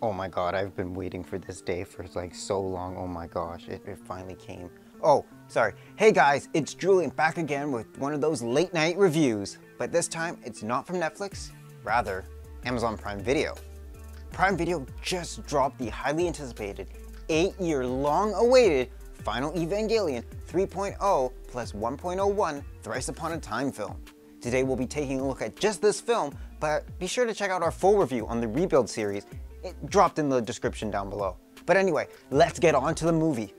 Oh my god, I've been waiting for this day for like so long. Oh my gosh, it finally came. Oh, sorry. Hey guys, it's Julian back again with one of those late night reviews. But this time, it's not from Netflix, rather, Amazon Prime Video. Prime Video just dropped the highly anticipated, 8-year long awaited Final Evangelion 3.0 plus 1.01 Thrice Upon a Time film. Today we'll be taking a look at just this film, but be sure to check out our full review on the Rebuild series. It dropped in the description down below. But anyway, let's get on to the movie.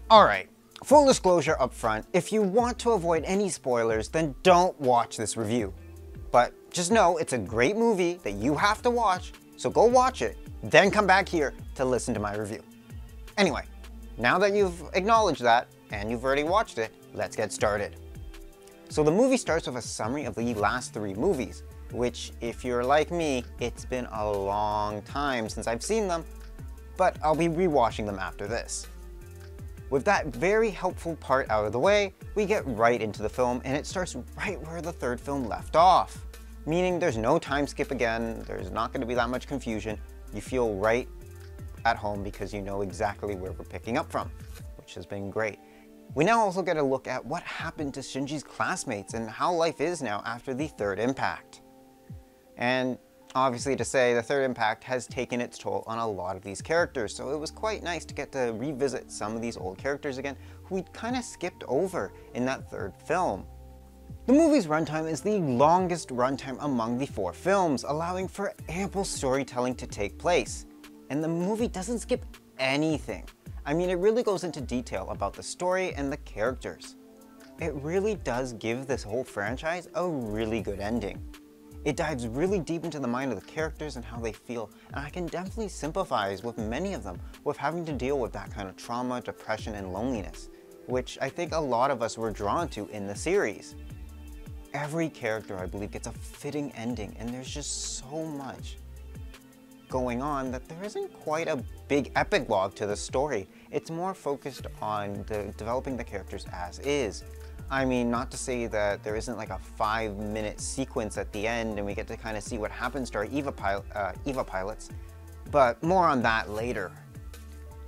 Alright, full disclosure up front, if you want to avoid any spoilers, then don't watch this review. But just know it's a great movie that you have to watch, so go watch it, then come back here to listen to my review. Anyway, now that you've acknowledged that, and you've already watched it, let's get started. So the movie starts with a summary of the last 3 movies, which if you're like me, it's been a long time since I've seen them, but I'll be rewatching them after this. With that very helpful part out of the way, we get right into the film and it starts right where the 3rd film left off. Meaning there's no time skip again, there's not going to be that much confusion, you feel right at home because you know exactly where we're picking up from, which has been great. We now also get a look at what happened to Shinji's classmates and how life is now after the 3rd impact. And obviously to say, the 3rd impact has taken its toll on a lot of these characters, so it was quite nice to get to revisit some of these old characters again who we'd kind of skipped over in that 3rd film. The movie's runtime is the longest runtime among the 4 films, allowing for ample storytelling to take place. And the movie doesn't skip anything. I mean, it really goes into detail about the story and the characters. It really does give this whole franchise a really good ending. It dives really deep into the mind of the characters and how they feel, and I can definitely sympathize with many of them with having to deal with that kind of trauma, depression, and loneliness, which I think a lot of us were drawn to in the series. Every character, I believe, gets a fitting ending, and there's just so much going on that there isn't quite a big epilogue to the story. It's more focused on developing the characters as is. I mean, not to say that there isn't like a 5-minute sequence at the end and we get to kind of see what happens to our EVA pilots, but more on that later.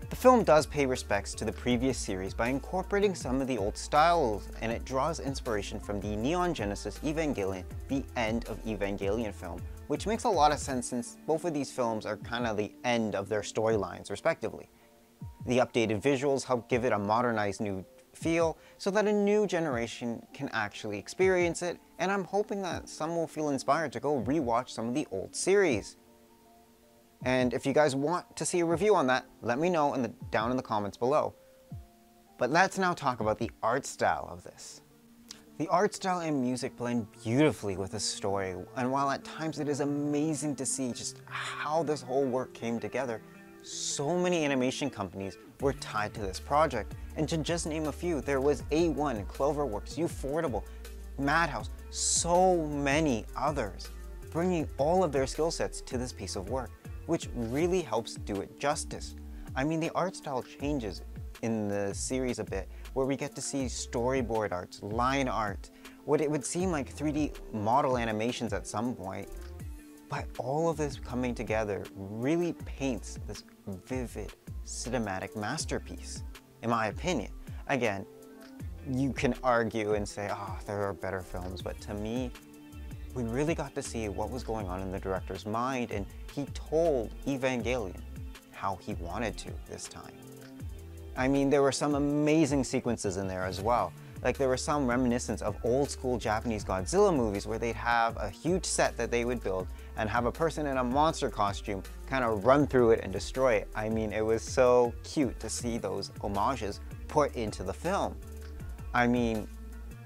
The film does pay respects to the previous series by incorporating some of the old styles, and it draws inspiration from the Neon Genesis Evangelion, the End of Evangelion film, which makes a lot of sense since both of these films are kind of the end of their storylines, respectively. The updated visuals help give it a modernized new feel so that a new generation can actually experience it, and I'm hoping that some will feel inspired to go rewatch some of the old series. And if you guys want to see a review on that, let me know down in the comments below. But let's now talk about the art style of this. The art style and music blend beautifully with the story, and while at times it is amazing to see just how this whole work came together, so many animation companies were tied to this project. And to just name a few, there was A1, Cloverworks, Ufotable, Madhouse, so many others, bringing all of their skill sets to this piece of work, which really helps do it justice. I mean, the art style changes in the series a bit, where we get to see storyboard arts, line art, what it would seem like 3D model animations at some point. But all of this coming together really paints this vivid cinematic masterpiece, in my opinion. Again, you can argue and say, oh, there are better films, but to me, we really got to see what was going on in the director's mind, and he told Evangelion how he wanted to this time. I mean, there were some amazing sequences in there as well. Like, there were some reminiscence of old school Japanese Godzilla movies where they'd have a huge set that they would build and have a person in a monster costume kind of run through it and destroy it. I mean, it was so cute to see those homages put into the film. I mean,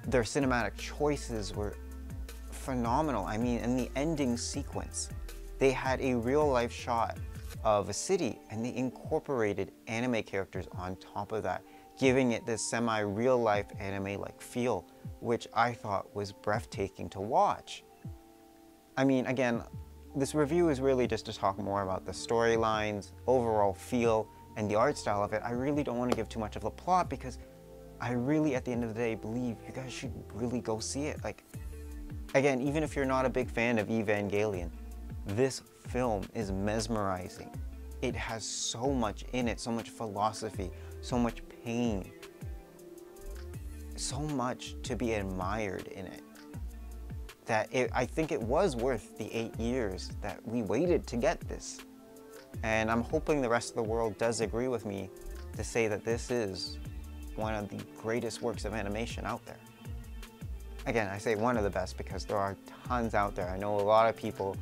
their cinematic choices were phenomenal. I mean, in the ending sequence, they had a real-life shot of a city and they incorporated anime characters on top of that, giving it this semi-real-life anime-like feel, which I thought was breathtaking to watch. I mean, again, this review is really just to talk more about the storylines, overall feel, and the art style of it. I really don't want to give too much of the plot because I really, at the end of the day, believe you guys should really go see it. Like, Again, even if you're not a big fan of Evangelion, this film is mesmerizing. It has so much in it, so much philosophy, so much pain, so much to be admired in it, that I think it was worth the 8 years that we waited to get this. And I'm hoping the rest of the world does agree with me to say that this is one of the greatest works of animation out there. Again, I say one of the best because there are tons out there. I know a lot of people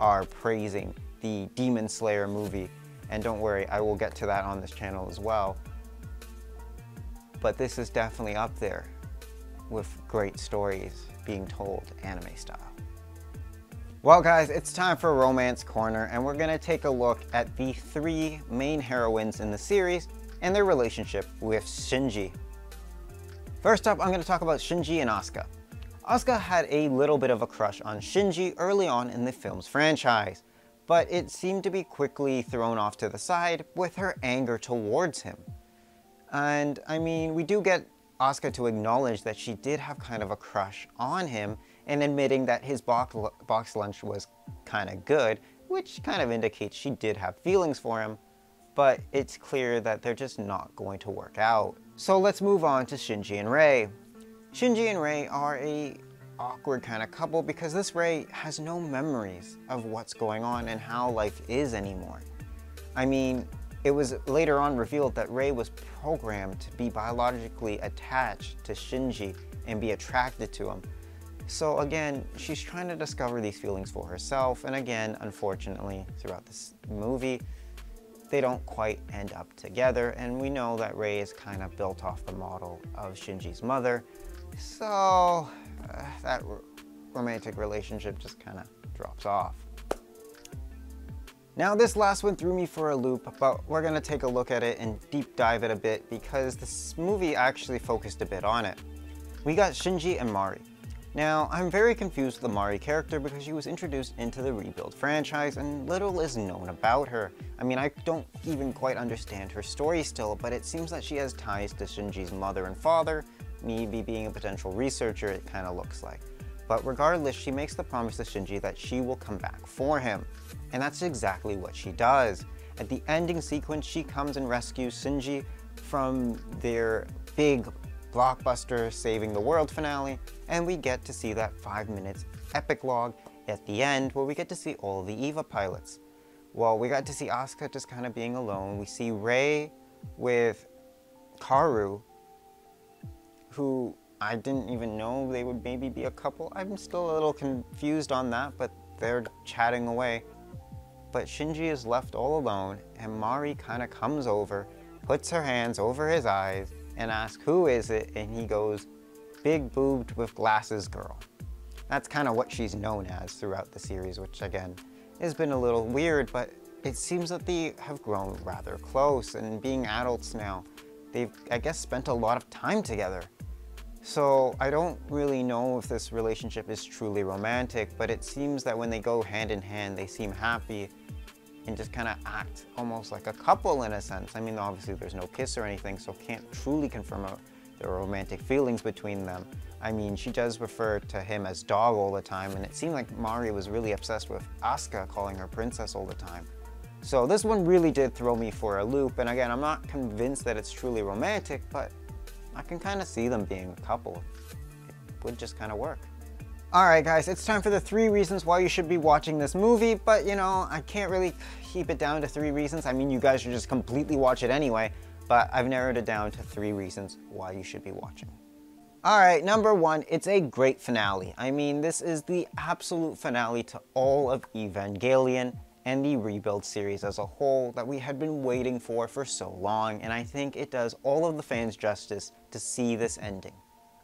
are praising the Demon Slayer movie, and don't worry, I will get to that on this channel as well. But this is definitely up there with great stories being told anime style. Well guys, it's time for Romance Corner, and we're gonna take a look at the 3 main heroines in the series and their relationship with Shinji. First up, I'm gonna talk about Shinji and Asuka. Asuka had a little bit of a crush on Shinji early on in the film's franchise, but it seemed to be quickly thrown off to the side with her anger towards him. And I mean, we do get Asuka to acknowledge that she did have kind of a crush on him, and admitting that his box lunch was kind of good, which kind of indicates she did have feelings for him, but it's clear that they're just not going to work out. So let's move on to Shinji and Rei. Shinji and Rei are a awkward kind of couple because this Rei has no memories of what's going on and how life is anymore. I mean, it was later on revealed that Rei was programmed to be biologically attached to Shinji and be attracted to him. So again, she's trying to discover these feelings for herself, and again, unfortunately, throughout this movie, they don't quite end up together, and we know that Rei is kind of built off the model of Shinji's mother, so that romantic relationship just kind of drops off. Now this last one threw me for a loop, but we're gonna take a look at it and deep dive it a bit because this movie actually focused a bit on it. We got Shinji and Mari. Now, I'm very confused with the Mari character because she was introduced into the Rebuild franchise and little is known about her. I mean, I don't even quite understand her story still, but it seems that she has ties to Shinji's mother and father, maybe being a potential researcher, it kind of looks like. But regardless, she makes the promise to Shinji that she will come back for him. And that's exactly what she does. At the ending sequence, she comes and rescues Shinji from their big blockbuster saving the world finale, and we get to see that 5 minutes epilogue at the end where we get to see all the EVA pilots. Well, we got to see Asuka just kind of being alone. We see Rei with Kaoru, who I didn't even know they would maybe be a couple. I'm still a little confused on that, but they're chatting away. But Shinji is left all alone, and Mari kind of comes over, puts her hands over his eyes, and asks, "Who is it?" And he goes, "Big boobed with glasses girl." That's kind of what she's known as throughout the series, which again, has been a little weird, but it seems that they have grown rather close, and being adults now, they've, I guess, spent a lot of time together. So I don't really know if this relationship is truly romantic, but it seems that when they go hand in hand, they seem happy and just kind of act almost like a couple in a sense. I mean, obviously there's no kiss or anything, so can't truly confirm the romantic feelings between them. I mean, she does refer to him as dog all the time, and it seemed like Mari was really obsessed with Asuka calling her princess all the time. So this one really did throw me for a loop, and again, I'm not convinced that it's truly romantic, but I can kind of see them being a couple. It would just kind of work. Alright guys, it's time for the 3 reasons why you should be watching this movie, but you know, I can't really keep it down to 3 reasons. I mean, you guys should just completely watch it anyway, but I've narrowed it down to 3 reasons why you should be watching. Alright, number 1, it's a great finale. I mean, this is the absolute finale to all of Evangelion and the Rebuild series as a whole that we had been waiting for so long, and I think it does all of the fans justice to see this ending.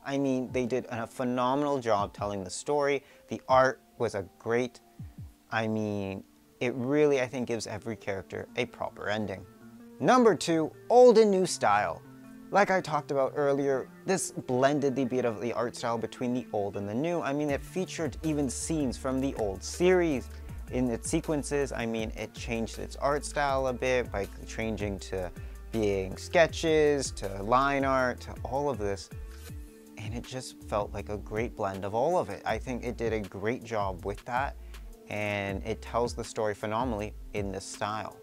I mean, they did a phenomenal job telling the story. The art was a great, I mean, it really, I think, gives every character a proper ending. Number 2, old and new style. Like I talked about earlier, this blended the bit of the art style between the old and the new. I mean, it featured even scenes from the old series in its sequences. I mean, it changed its art style a bit by changing to being sketches, to line art, to all of this. and it just felt like a great blend of all of it. I think it did a great job with that, and it tells the story phenomenally in this style.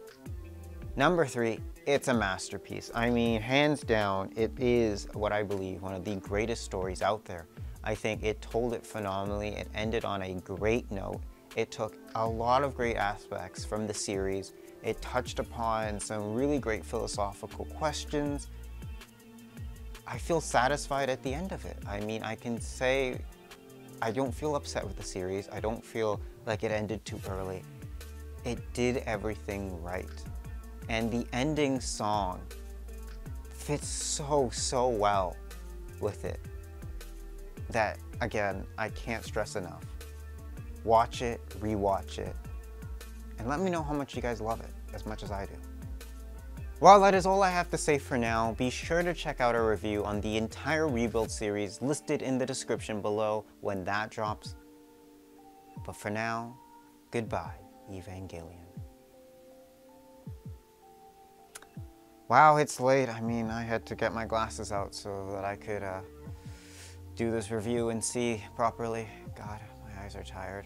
Number 3, it's a masterpiece. I mean, hands down, it is what I believe one of the greatest stories out there. I think it told it phenomenally. It ended on a great note. It took a lot of great aspects from the series. It touched upon some really great philosophical questions. I feel satisfied at the end of it. I mean, I can say I don't feel upset with the series. I don't feel like it ended too early. It did everything right. And the ending song fits so well with it that, again, I can't stress enough. Watch it, rewatch it, and let me know how much you guys love it, as much as I do. Well, that is all I have to say for now. Be sure to check out our review on the entire Rebuild series listed in the description below when that drops. But for now, goodbye, Evangelion. Wow, it's late. I mean, I had to get my glasses out so that I could do this review and see properly. God, my eyes are tired.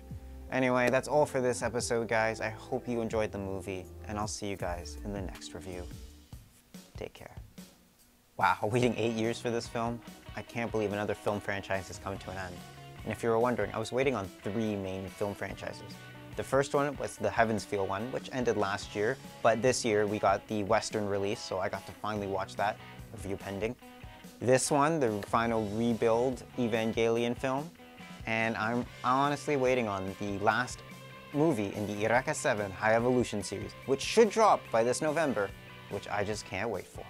Anyway, that's all for this episode, guys. I hope you enjoyed the movie, and I'll see you guys in the next review. Take care. Wow, waiting 8 years for this film? I can't believe another film franchise has come to an end. And if you were wondering, I was waiting on 3 main film franchises. The first one was the Heaven's Feel one, which ended last year, but this year we got the Western release, so I got to finally watch that, review pending. This one, the final Rebuild Evangelion film, and I'm honestly waiting on the last movie in the Eureka 7 High Evolution series, which should drop by this November, which I just can't wait for.